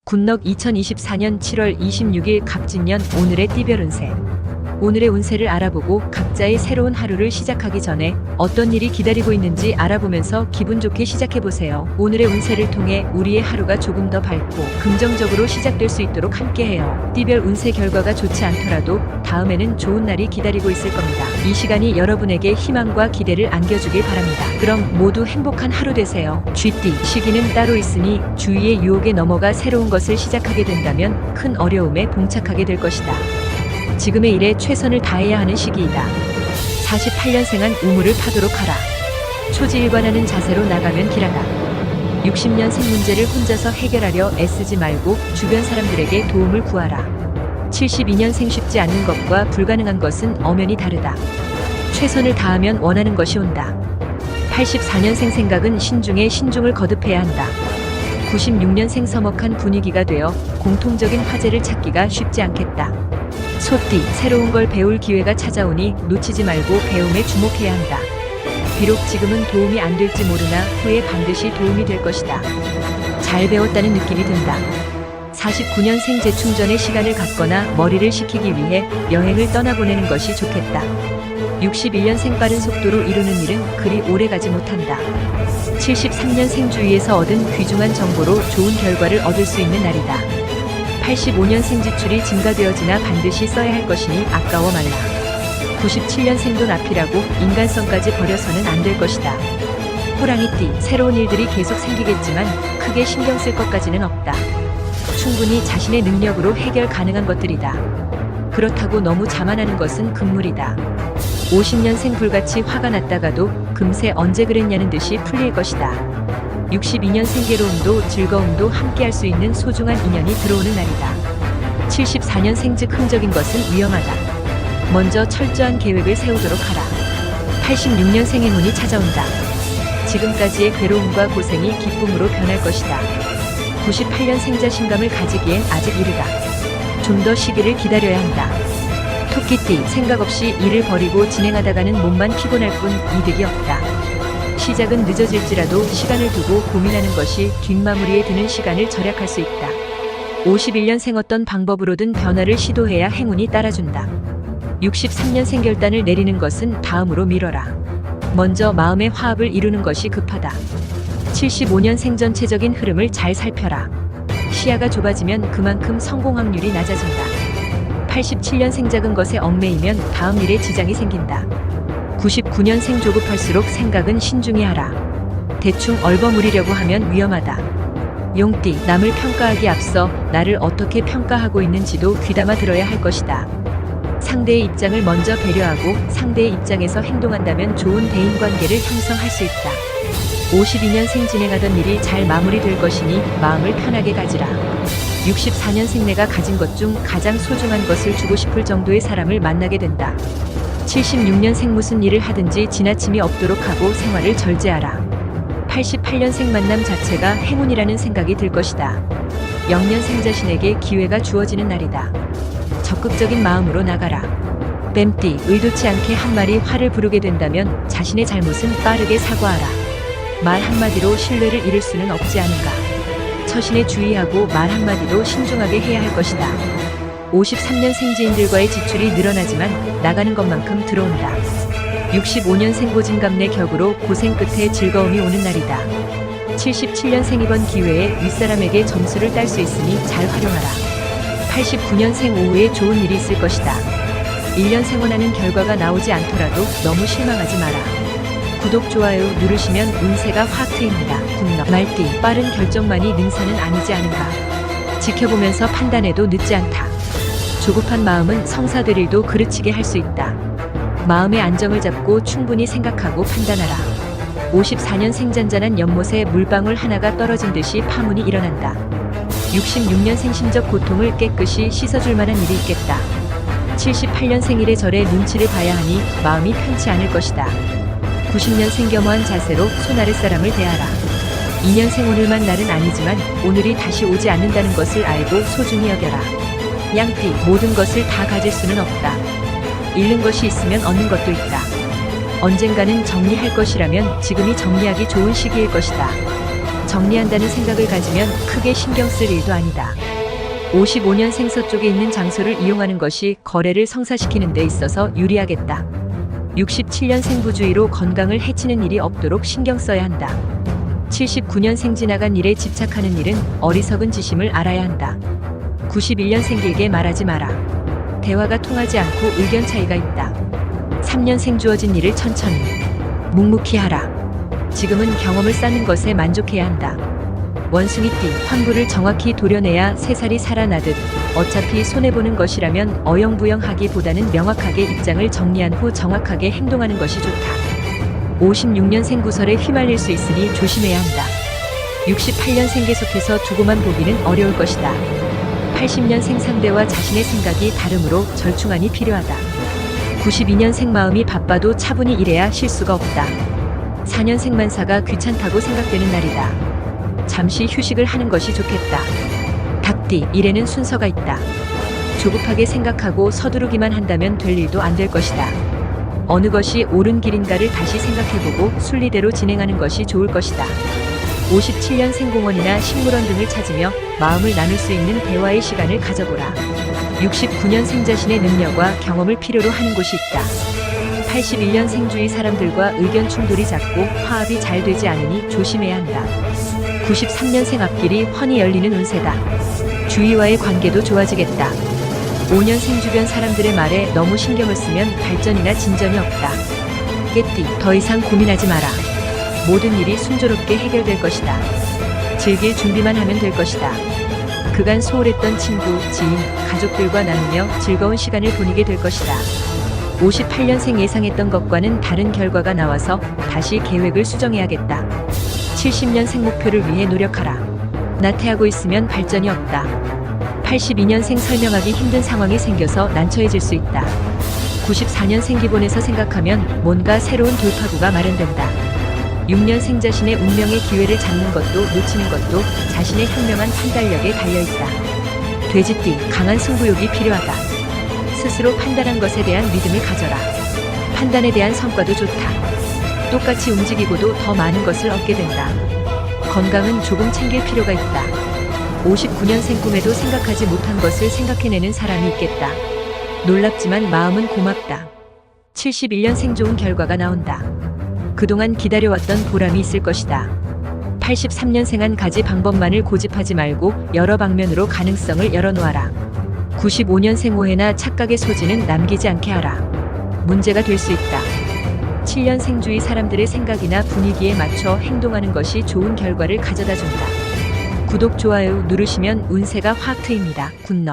굿넉 2024년 7월 26일 갑진년 오늘의 띠별 운세. 오늘의 운세를 알아보고 각자의 새로운 하루를 시작하기 전에 어떤 일이 기다리고 있는지 알아보면서 기분 좋게 시작해보세요. 오늘의 운세를 통해 우리의 하루가 조금 더 밝고 긍정적으로 시작될 수 있도록 함께해요. 띠별 운세 결과가 좋지 않더라도 다음에는 좋은 날이 기다리고 있을 겁니다. 이 시간이 여러분에게 희망과 기대를 안겨주길 바랍니다. 그럼 모두 행복한 하루 되세요. 쥐띠, 시기는 따로 있으니 주위의 유혹에 넘어가 새로운 것을 시작하게 된다면 큰 어려움에 봉착하게 될 것이다. 지금의 일에 최선을 다해야 하는 시기이다. 48년생한 우물을 파도록 하라. 초지일관하는 자세로 나가면 길하다. 60년생 문제를 혼자서 해결하려 애쓰지 말고 주변 사람들에게 도움을 구하라. 72년생 쉽지 않은 것과 불가능한 것은 엄연히 다르다. 최선을 다하면 원하는 것이 온다. 84년생 생각은 신중에 신중을 거듭해야 한다. 96년생 서먹한 분위기가 되어 공통적인 화제를 찾기가 쉽지 않겠다. 소띠, 새로운 걸 배울 기회가 찾아오니 놓치지 말고 배움에 주목해야 한다. 비록 지금은 도움이 안 될지 모르나 후에 반드시 도움이 될 것이다. 잘 배웠다는 느낌이 든다. 49년생 재충전의 시간을 갖거나 머리를 식히기 위해 여행을 떠나보내는 것이 좋겠다. 61년생 빠른 속도로 이루는 일은 그리 오래 가지 못한다. 73년생 주위에서 얻은 귀중한 정보로 좋은 결과를 얻을 수 있는 날이다. 85년생 지출이 증가되어지나 반드시 써야 할 것이니 아까워 말라. 97년생도 나필하고 인간성까지 버려서는 안 될 것이다. 호랑이띠, 새로운 일들이 계속 생기겠지만 크게 신경 쓸 것까지는 없다. 충분히 자신의 능력으로 해결 가능한 것들이다. 그렇다고 너무 자만하는 것은 금물이다. 50년생 불같이 화가 났다가도 금세 언제 그랬냐는 듯이 풀릴 것이다. 62년생 괴로움도 즐거움도 함께할 수 있는 소중한 인연이 들어오는 날이다. 74년생 즉 흥적인 것은 위험하다. 먼저 철저한 계획을 세우도록 하라. 86년생 행운이 찾아온다. 지금까지의 괴로움과 고생이 기쁨으로 변할 것이다. 98년생 자신감을 가지기엔 아직 이르다. 좀 더 시기를 기다려야 한다. 토끼띠, 생각 없이 일을 벌이고 진행하다가는 몸만 피곤할 뿐 이득이 없다. 시작은 늦어질지라도 시간을 두고 고민하는 것이 뒷마무리에 드는 시간을 절약할 수 있다. 51년생 어떤 방법으로든 변화를 시도해야 행운이 따라준다. 63년생 결단을 내리는 것은 다음으로 미뤄라. 먼저 마음의 화합을 이루는 것이 급하다. 75년생 전체적인 흐름을 잘 살펴라. 시야가 좁아지면 그만큼 성공 확률이 낮아진다. 87년생 작은 것에 얽매이면 다음 일에 지장이 생긴다. 99년생 조급할수록 생각은 신중히 하라. 대충 얼버무리려고 하면 위험하다. 용띠, 남을 평가하기 앞서 나를 어떻게 평가하고 있는지도 귀담아 들어야 할 것이다. 상대의 입장을 먼저 배려하고 상대의 입장에서 행동한다면 좋은 대인관계를 형성할 수 있다. 52년생 진행하던 일이 잘 마무리될 것이니 마음을 편하게 가지라. 64년생 내가 가진 것 중 가장 소중한 것을 주고 싶을 정도의 사람을 만나게 된다. 76년생 무슨 일을 하든지 지나침이 없도록 하고 생활을 절제하라. 88년생 만남 자체가 행운이라는 생각이 들 것이다. 0년생 자신에게 기회가 주어지는 날이다. 적극적인 마음으로 나가라. 뱀띠, 의도치 않게 한 말이 화를 부르게 된다면 자신의 잘못은 빠르게 사과하라. 말 한마디로 신뢰를 잃을 수는 없지 않은가. 처신에 주의하고 말 한마디도 신중하게 해야 할 것이다. 53년생 지인들과의 지출이 늘어나지만 나가는 것만큼 들어온다. 65년생 고진감래 격으로 고생 끝에 즐거움이 오는 날이다. 77년생 이번 기회에 윗사람에게 점수를 딸 수 있으니 잘 활용하라. 89년생 오후에 좋은 일이 있을 것이다. 1년 생활하는 결과가 나오지 않더라도 너무 실망하지 마라. 구독, 좋아요 누르시면 운세가 확 트입니다. 굿넉. 말띠, 빠른 결정만이 능사는 아니지 않은가. 지켜보면서 판단해도 늦지 않다. 조급한 마음은 성사될 일도 그르치게 할 수 있다. 마음의 안정을 잡고 충분히 생각하고 판단하라. 54년생 잔잔한 연못에 물방울 하나가 떨어진 듯이 파문이 일어난다. 66년생 심적 고통을 깨끗이 씻어줄 만한 일이 있겠다. 78년생 이래저래 눈치를 봐야 하니 마음이 편치 않을 것이다. 90년생 겸허한 자세로 손 아랫사람을 대하라. 2년생 오늘만 날은 아니지만 오늘이 다시 오지 않는다는 것을 알고 소중히 여겨라. 양띠, 모든 것을 다 가질 수는 없다. 잃는 것이 있으면 얻는 것도 있다. 언젠가는 정리할 것이라면 지금이 정리하기 좋은 시기일 것이다. 정리한다는 생각을 가지면 크게 신경 쓸 일도 아니다. 55년생 서쪽에 있는 장소를 이용하는 것이 거래를 성사시키는 데 있어서 유리하겠다. 67년생 부주의로 건강을 해치는 일이 없도록 신경 써야 한다. 79년생 지나간 일에 집착하는 일은 어리석은 지심을 알아야 한다. 91년생 길게 말하지 마라. 대화가 통하지 않고 의견 차이가 있다. 3년생 주어진 일을 천천히, 묵묵히 하라. 지금은 경험을 쌓는 것에 만족해야 한다. 원숭이띠, 환부를 정확히 도려내야 새살이 살아나듯 어차피 손해보는 것이라면 어영부영하기보다는 명확하게 입장을 정리한 후 정확하게 행동하는 것이 좋다. 56년생 구설에 휘말릴 수 있으니 조심해야 한다. 68년생 계속해서 두고만 보기는 어려울 것이다. 80년생 상대와 자신의 생각이 다르므로 절충안이 필요하다. 92년생 마음이 바빠도 차분히 일해야 실수가 없다. 4년생 만사가 귀찮다고 생각되는 날이다. 잠시 휴식을 하는 것이 좋겠다. 닭띠, 일에는 순서가 있다. 조급하게 생각하고 서두르기만 한다면 될 일도 안 될 것이다. 어느 것이 옳은 길인가를 다시 생각해보고 순리대로 진행하는 것이 좋을 것이다. 57년생 공원이나 식물원 등을 찾으며 마음을 나눌 수 있는 대화의 시간을 가져보라. 69년생 자신의 능력과 경험을 필요로 하는 곳이 있다. 81년생 주위 사람들과 의견 충돌이 잦고 화합이 잘 되지 않으니 조심해야 한다. 93년생 앞길이 훤히 열리는 운세다. 주위와의 관계도 좋아지겠다. 5년생 주변 사람들의 말에 너무 신경을 쓰면 발전이나 진전이 없다. 깨띠, 더 이상 고민하지 마라. 모든 일이 순조롭게 해결될 것이다. 즐길 준비만 하면 될 것이다. 그간 소홀했던 친구, 지인, 가족들과 나누며 즐거운 시간을 보내게 될 것이다. 58년생 예상했던 것과는 다른 결과가 나와서 다시 계획을 수정해야겠다. 70년생 목표를 위해 노력하라. 나태하고 있으면 발전이 없다. 82년생 설명하기 힘든 상황이 생겨서 난처해질 수 있다. 94년생 기본에서 생각하면 뭔가 새로운 돌파구가 마련된다. 6년생 자신의 운명의 기회를 잡는 것도 놓치는 것도 자신의 현명한 판단력에 달려있다. 돼지띠, 강한 승부욕이 필요하다. 스스로 판단한 것에 대한 믿음을 가져라. 판단에 대한 성과도 좋다. 똑같이 움직이고도 더 많은 것을 얻게 된다. 건강은 조금 챙길 필요가 있다. 59년생 꿈에도 생각하지 못한 것을 생각해내는 사람이 있겠다. 놀랍지만 마음은 고맙다. 71년생 좋은 결과가 나온다. 그동안 기다려왔던 보람이 있을 것이다. 83년생 한 가지 방법만을 고집하지 말고 여러 방면으로 가능성을 열어놓아라. 95년생 오해나 착각의 소지는 남기지 않게 하라. 문제가 될 수 있다. 7년생 주위 사람들의 생각이나 분위기에 맞춰 행동하는 것이 좋은 결과를 가져다 준다. 구독, 좋아요 누르시면 운세가 확 트입니다. 굿럭.